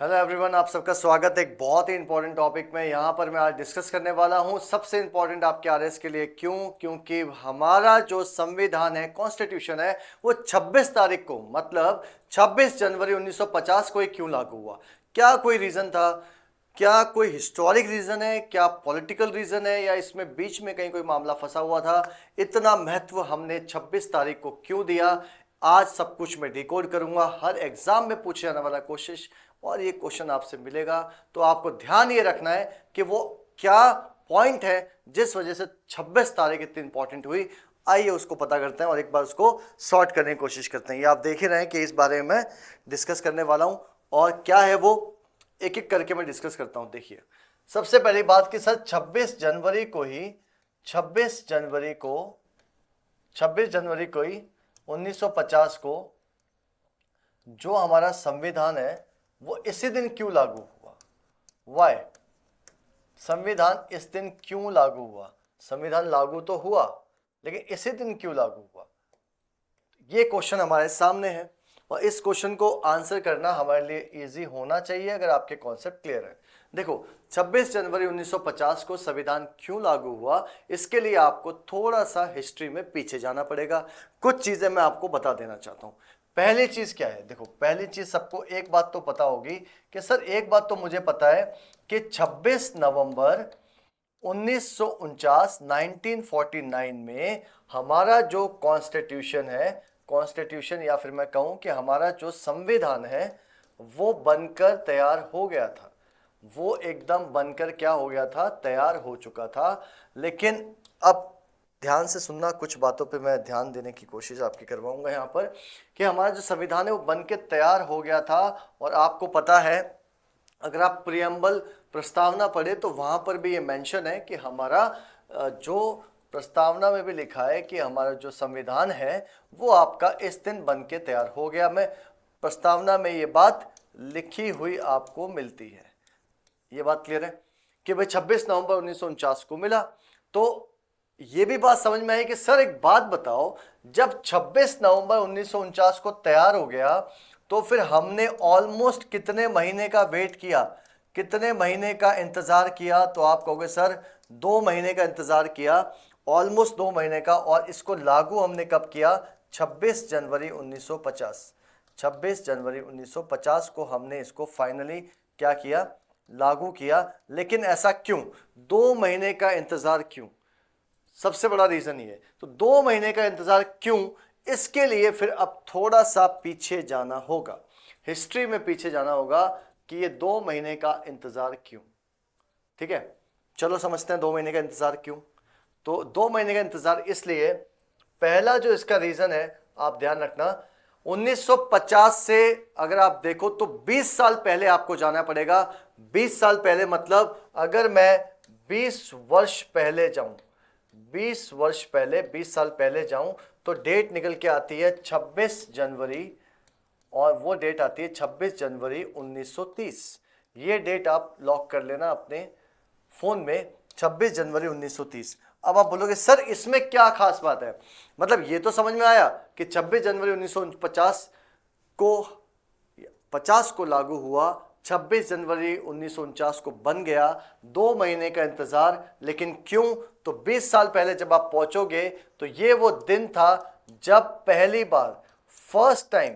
Hello everyone, आप सबका स्वागत है एक बहुत ही इंपॉर्टेंट टॉपिक में। यहाँ पर मैं आज डिस्कस करने वाला हूँ सबसे इंपॉर्टेंट आपके आरएस के लिए। क्योंकि हमारा जो संविधान है, कॉन्स्टिट्यूशन है, वो 26 तारीख को मतलब 26 जनवरी 1950 को ही क्यों लागू हुआ। क्या कोई रीज़न था? क्या कोई हिस्टोरिक रीज़न है? क्या पॉलिटिकल रीज़न है? या इसमें बीच में कहीं कोई मामला फंसा हुआ था? इतना महत्व हमने 26 तारीख को क्यों दिया, आज सब कुछ मैं डिकोड करूंगा। हर एग्जाम में पूछे जाने वाला कोशिश और ये क्वेश्चन आपसे मिलेगा, तो आपको ध्यान ये रखना है कि वो क्या पॉइंट है जिस वजह से 26 तारीख इतनी इंपॉर्टेंट हुई। आइए उसको पता करते हैं और एक बार उसको सॉर्ट करने की कोशिश करते हैं। ये आप देख ही रहे हैं कि इस बारे में डिस्कस करने वाला हूं और क्या है वो एक एक करके मैं डिस्कस करता हूं। देखिए, सबसे पहली बात कि सर 26 जनवरी को ही 1950 को जो हमारा संविधान है वो इसी दिन क्यों लागू हुआ। वाई? संविधान इस दिन क्यों लागू हुआ? संविधान लागू तो हुआ, लेकिन इसी दिन क्यों लागू हुआ? ये क्वेश्चन हमारे सामने है और इस क्वेश्चन को आंसर करना हमारे लिए इजी होना चाहिए अगर आपके कॉन्सेप्ट क्लियर है। देखो, 26 जनवरी 1950 को संविधान क्यों लागू हुआ, इसके लिए आपको थोड़ा सा हिस्ट्री में पीछे जाना पड़ेगा। कुछ चीजें मैं आपको बता देना चाहता हूँ। पहली चीज क्या है? देखो, पहली चीज सबको एक बात तो पता होगी कि सर एक बात तो मुझे पता है कि 26 नवंबर 1949 में हमारा जो कॉन्स्टिट्यूशन है, कॉन्स्टिट्यूशन या फिर मैं कहूं कि हमारा जो संविधान है वो बनकर तैयार हो गया था। वो एकदम बनकर क्या हो गया था? तैयार हो चुका था। लेकिन अब ध्यान से सुनना, कुछ बातों पे मैं ध्यान देने की कोशिश आपकी करवाऊंगा यहाँ पर कि हमारा जो संविधान है वो बनकर तैयार हो गया था। और आपको पता है, अगर आप प्रियम्बल प्रस्तावना पढ़े तो वहां पर भी ये मेंशन है कि हमारा जो प्रस्तावना में भी लिखा है कि हमारा जो संविधान है वो आपका इस दिन बन के तैयार हो गया। मैं प्रस्तावना में ये बात लिखी हुई आपको मिलती है। ये बात क्लियर है कि भाई 26 नवंबर 1949 को मिला। तो ये भी बात समझ में आई कि सर एक बात बताओ, जब 26 नवंबर 1949 को तैयार हो गया तो फिर हमने ऑलमोस्ट कितने महीने का वेट किया, कितने महीने का इंतजार किया? तो आप कहोगे सर 2 महीने का इंतजार किया, ऑलमोस्ट 2 महीने का। और इसको लागू हमने कब किया? 26 जनवरी 1950। 26 जनवरी 1950 को हमने इसको फाइनली क्या किया? लागू किया। लेकिन ऐसा क्यों? 2 महीने का इंतजार क्यों? सबसे बड़ा रीजन ये है। तो 2 महीने का इंतजार क्यों? इसके लिए फिर अब थोड़ा सा पीछे जाना होगा, हिस्ट्री में पीछे जाना होगा कि ये 2 महीने का इंतजार क्यों। ठीक है, चलो समझते हैं 2 महीने का इंतजार क्यों। तो 2 महीने का इंतजार इसलिए, पहला जो इसका रीजन है आप ध्यान रखना, 1950 से अगर आप देखो तो 20 साल पहले आपको जाना पड़ेगा। 20 साल पहले मतलब अगर मैं 20 वर्ष पहले जाऊं, 20 वर्ष पहले, 20 साल पहले जाऊं तो डेट निकल के आती है 26 जनवरी, और वो डेट आती है 26 जनवरी 1930। ये डेट आप लॉक कर लेना अपने फोन में, 26 जनवरी 1930। अब आप बोलोगे सर इसमें क्या खास बात है? मतलब ये तो समझ में आया कि 26 जनवरी 1950 को 50 को लागू हुआ, 26 जनवरी 1949 को बन गया, 2 महीने का इंतजार। लेकिन क्यों? तो 20 साल पहले जब आप पहुंचोगे तो ये वो दिन था जब पहली बार, फर्स्ट टाइम,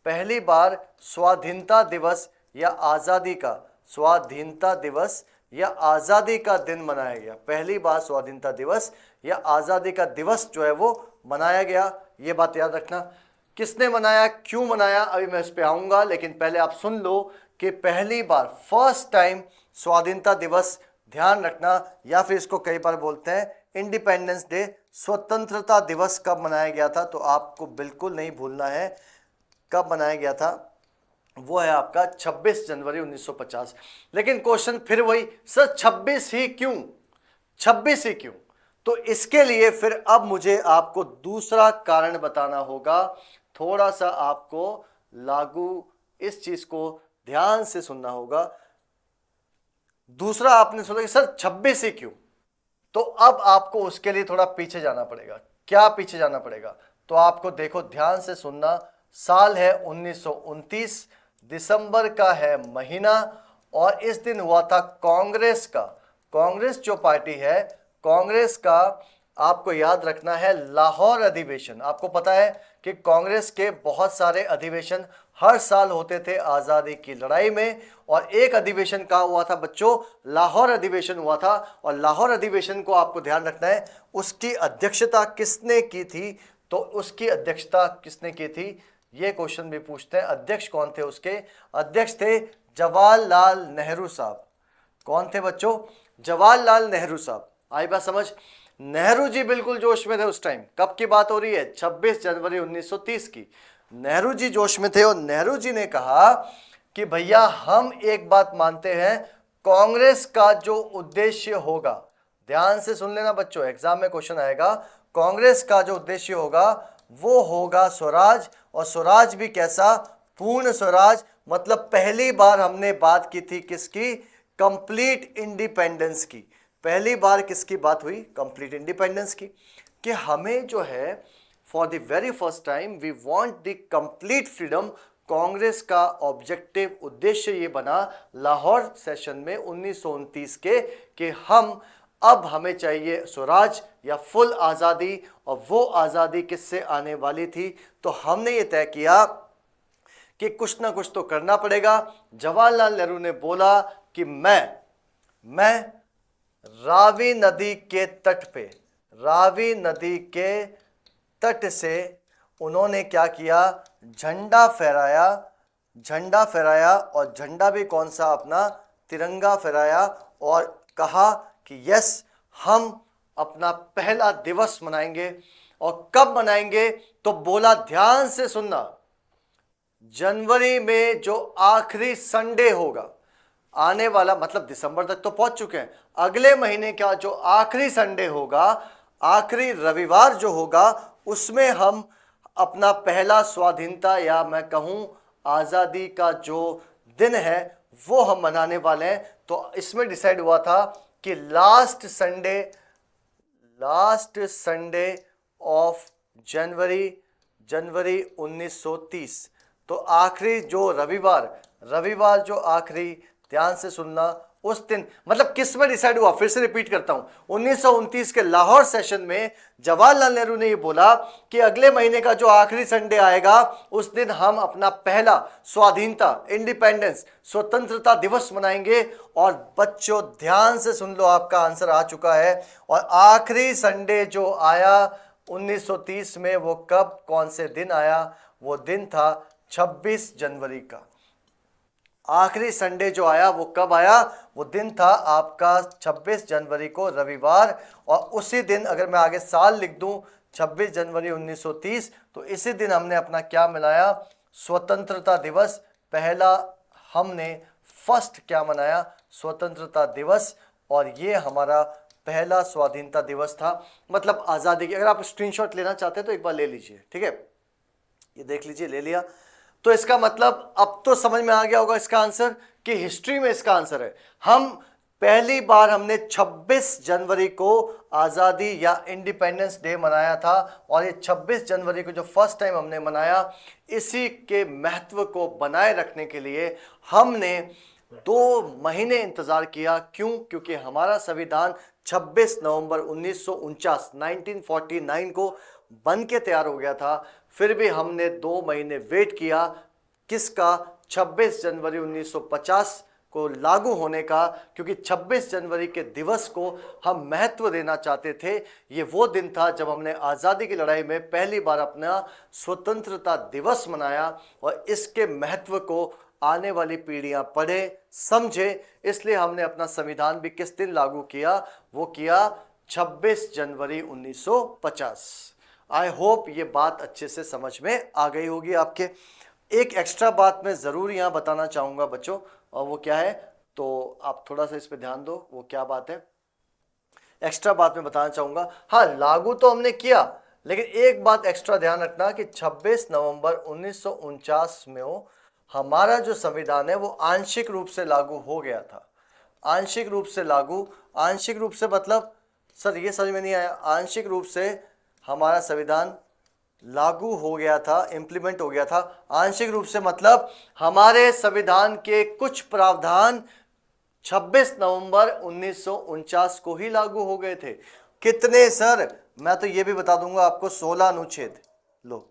पहली बार स्वाधीनता दिवस या आज़ादी का, स्वाधीनता दिवस या आज़ादी का दिन मनाया गया। पहली बार स्वाधीनता दिवस या आज़ादी का दिवस जो है वो मनाया गया। ये बात याद रखना। किसने मनाया, क्यों मनाया, अभी मैं इस पे आऊंगा। लेकिन पहले आप सुन लो कि पहली बार, फर्स्ट टाइम स्वाधीनता दिवस, ध्यान रखना, या फिर इसको कई बार बोलते हैं इंडिपेंडेंस डे, स्वतंत्रता दिवस कब मनाया गया था? तो आपको बिल्कुल नहीं भूलना है कब मनाया गया था। वो है आपका 26 जनवरी 1950। लेकिन क्वेश्चन फिर वही, सर 26 ही क्यों? 26 ही क्यों? तो इसके लिए फिर अब मुझे आपको दूसरा कारण बताना होगा। थोड़ा सा आपको लागू इस चीज को ध्यान से सुनना होगा। दूसरा आपने सुना कि सर 26 ही क्यों, तो अब आपको उसके लिए थोड़ा पीछे जाना पड़ेगा। क्या पीछे जाना पड़ेगा? तो आपको देखो, ध्यान से सुनना। साल है 1929, दिसंबर का है महीना और इस दिन हुआ था कांग्रेस का, कांग्रेस जो पार्टी है, कांग्रेस का आपको याद रखना है लाहौर अधिवेशन। आपको पता है कि कांग्रेस के बहुत सारे अधिवेशन हर साल होते थे आज़ादी की लड़ाई में, और एक अधिवेशन का हुआ था बच्चों, लाहौर अधिवेशन हुआ था। और लाहौर अधिवेशन को आपको ध्यान रखना है, उसकी अध्यक्षता किसने की थी, तो उसकी अध्यक्षता किसने की थी, ये क्वेश्चन भी पूछते हैं। अध्यक्ष कौन थे उसके? अध्यक्ष थे जवाहरलाल नेहरू साहब। कौन थे बच्चों? जवाहरलाल नेहरू साहब। आई बात समझ? नेहरू जी बिल्कुल जोश में थे उस टाइम। कब की बात हो रही है? 26 जनवरी 1930 की। नेहरू जी जोश में थे और नेहरू जी ने कहा कि भैया हम एक बात मानते हैं, कांग्रेस का जो उद्देश्य होगा, ध्यान से सुन लेना बच्चों, एग्जाम में क्वेश्चन आएगा, कांग्रेस का जो उद्देश्य होगा वो होगा स्वराज। और स्वराज भी कैसा? पूर्ण स्वराज। मतलब पहली बार हमने बात की थी किसकी? कंप्लीट इंडिपेंडेंस की। पहली बार किसकी बात हुई? कंप्लीट इंडिपेंडेंस की। कि हमें जो है for the very first time we want the complete freedom. Congress का ऑब्जेक्टिव, उद्देश्य ये बना लाहौर सेशन में 1929 के, कि हम अब हमें चाहिए स्वराज या फुल आज़ादी। और वो आज़ादी किससे आने वाली थी? तो हमने ये तय किया कि कुछ ना कुछ तो करना पड़ेगा। जवाहरलाल नेहरू ने बोला कि मैं रावी नदी के तट पे, रावी नदी के तट से उन्होंने क्या किया? झंडा फहराया, झंडा फहराया। और झंडा भी कौन सा? अपना तिरंगा फहराया। और कहा कि यस, हम अपना पहला दिवस मनाएंगे। और कब मनाएंगे? तो बोला, ध्यान से सुनना, जनवरी में जो आखिरी संडे होगा आने वाला, मतलब दिसंबर तक तो पहुंच चुके हैं, अगले महीने का जो आखिरी संडे होगा, आखिरी रविवार जो होगा, उसमें हम अपना पहला स्वाधीनता या मैं कहूं आज़ादी का जो दिन है वो हम मनाने वाले हैं। तो इसमें डिसाइड हुआ था कि लास्ट संडे ऑफ जनवरी 1930, तो आखिरी जो रविवार जो आखिरी, ध्यान से सुनना, उस दिन, मतलब किस में डिसाइड हुआ? फिर से रिपीट करता हूं, 1929 के लाहौर सेशन में जवाहरलाल नेहरू ने ये बोला कि अगले महीने का जो आखिरी संडे आएगा उस दिन हम अपना पहला स्वाधीनता, इंडिपेंडेंस, स्वतंत्रता दिवस मनाएंगे। और बच्चों ध्यान से सुन लो, आपका आंसर आ चुका है। और आखिरी संडे जो आया 1930 में, वो कब, कौन से दिन आया? वो दिन था 26 जनवरी का। आखिरी संडे जो आया वो कब आया? वो दिन था आपका 26 जनवरी को, रविवार। और उसी दिन अगर मैं आगे साल लिख दूं 26 जनवरी 1930, तो इसी दिन हमने अपना क्या मनाया? स्वतंत्रता दिवस। पहला हमने फर्स्ट क्या मनाया? स्वतंत्रता दिवस। और ये हमारा पहला स्वाधीनता दिवस था, मतलब आज़ादी की। अगर आप स्क्रीनशॉट लेना चाहते हैं तो एक बार ले लीजिए, ठीक है? ये देख लीजिए, ले लिया। तो इसका मतलब अब तो समझ में आ गया होगा इसका आंसर, कि हिस्ट्री में इसका आंसर है। हम पहली बार हमने 26 जनवरी को आज़ादी या इंडिपेंडेंस डे मनाया था। और ये 26 जनवरी को जो फर्स्ट टाइम हमने मनाया, इसी के महत्व को बनाए रखने के लिए हमने 2 महीने इंतजार किया। क्यों? क्योंकि हमारा संविधान 26 नवंबर 1949 को बन के तैयार हो गया था। फिर भी हमने 2 महीने वेट किया, किसका? 26 जनवरी 1950 को लागू होने का, क्योंकि 26 जनवरी के दिवस को हम महत्व देना चाहते थे। ये वो दिन था जब हमने आज़ादी की लड़ाई में पहली बार अपना स्वतंत्रता दिवस मनाया। और इसके महत्व को आने वाली पीढ़ियां पढ़े, समझे, इसलिए हमने अपना संविधान भी किस दिन लागू किया? वो किया 26 जनवरी 1950। आई होप ये बात अच्छे से समझ में आ गई होगी आपके। एक एक्स्ट्रा बात मैं ज़रूर यहाँ बताना चाहूँगा बच्चों, और वो क्या है, तो आप थोड़ा सा इस पे ध्यान दो। वो क्या बात है? एक्स्ट्रा बात मैं बताना चाहूँगा। हाँ, लागू तो हमने किया, लेकिन एक बात एक्स्ट्रा ध्यान रखना कि 26 नवंबर 1949 में हमारा जो संविधान है वो आंशिक रूप से लागू हो गया था। आंशिक रूप से लागू, आंशिक रूप से मतलब सर ये समझ में नहीं आया। आंशिक रूप से हमारा संविधान लागू हो गया था, इंप्लीमेंट हो गया था। आंशिक रूप से मतलब हमारे संविधान के कुछ प्रावधान 26 नवंबर 1949 को ही लागू हो गए थे। कितने सर? मैं तो ये भी बता दूंगा आपको, 16 अनुच्छेद। लो,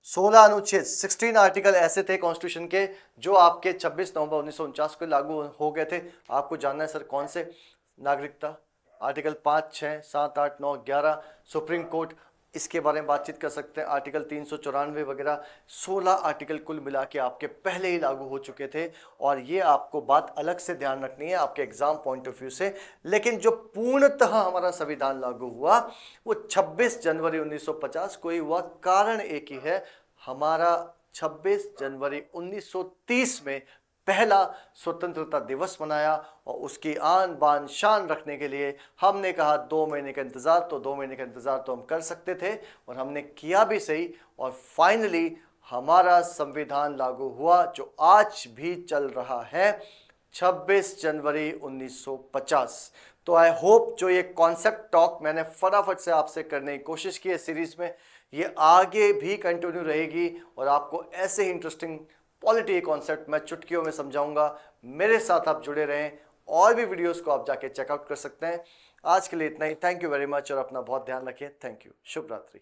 16 अनुच्छेद, 16 आर्टिकल ऐसे थे कॉन्स्टिट्यूशन के जो आपके 26 नवंबर 1949 को लागू हो गए थे। आपको जानना है सर कौन से? नागरिकता, आर्टिकल 5, 6, 7, 8, 9, 11, सुप्रीम कोर्ट, इसके बारे में बातचीत कर सकते हैं, आर्टिकल 394 वगैरह। 16 आर्टिकल कुल मिला के आपके पहले ही लागू हो चुके थे। और ये आपको बात अलग से ध्यान रखनी है आपके एग्जाम पॉइंट ऑफ व्यू से। लेकिन जो पूर्णतः हमारा संविधान लागू हुआ वो 26 जनवरी 1950 को ही हुआ। कारण एक ही है, हमारा 26 जनवरी 1930 में पहला स्वतंत्रता दिवस मनाया और उसकी आन बान शान रखने के लिए हमने कहा 2 महीने का इंतजार, तो 2 महीने का इंतजार तो हम कर सकते थे और हमने किया भी सही। और फाइनली हमारा संविधान लागू हुआ जो आज भी चल रहा है, 26 जनवरी 1950। तो आई होप जो ये कॉन्सेप्ट टॉक मैंने फटाफट से आपसे करने की कोशिश की है सीरीज में, ये आगे भी कंटिन्यू रहेगी और आपको ऐसे ही इंटरेस्टिंग पॉलिटी कॉन्सेप्ट मैं चुटकियों में समझाऊंगा। मेरे साथ आप जुड़े रहें, और भी वीडियोस को आप जाके चेकआउट कर सकते हैं। आज के लिए इतना ही। थैंक यू वेरी मच और अपना बहुत ध्यान रखें। Thank you. शुभ रात्रि।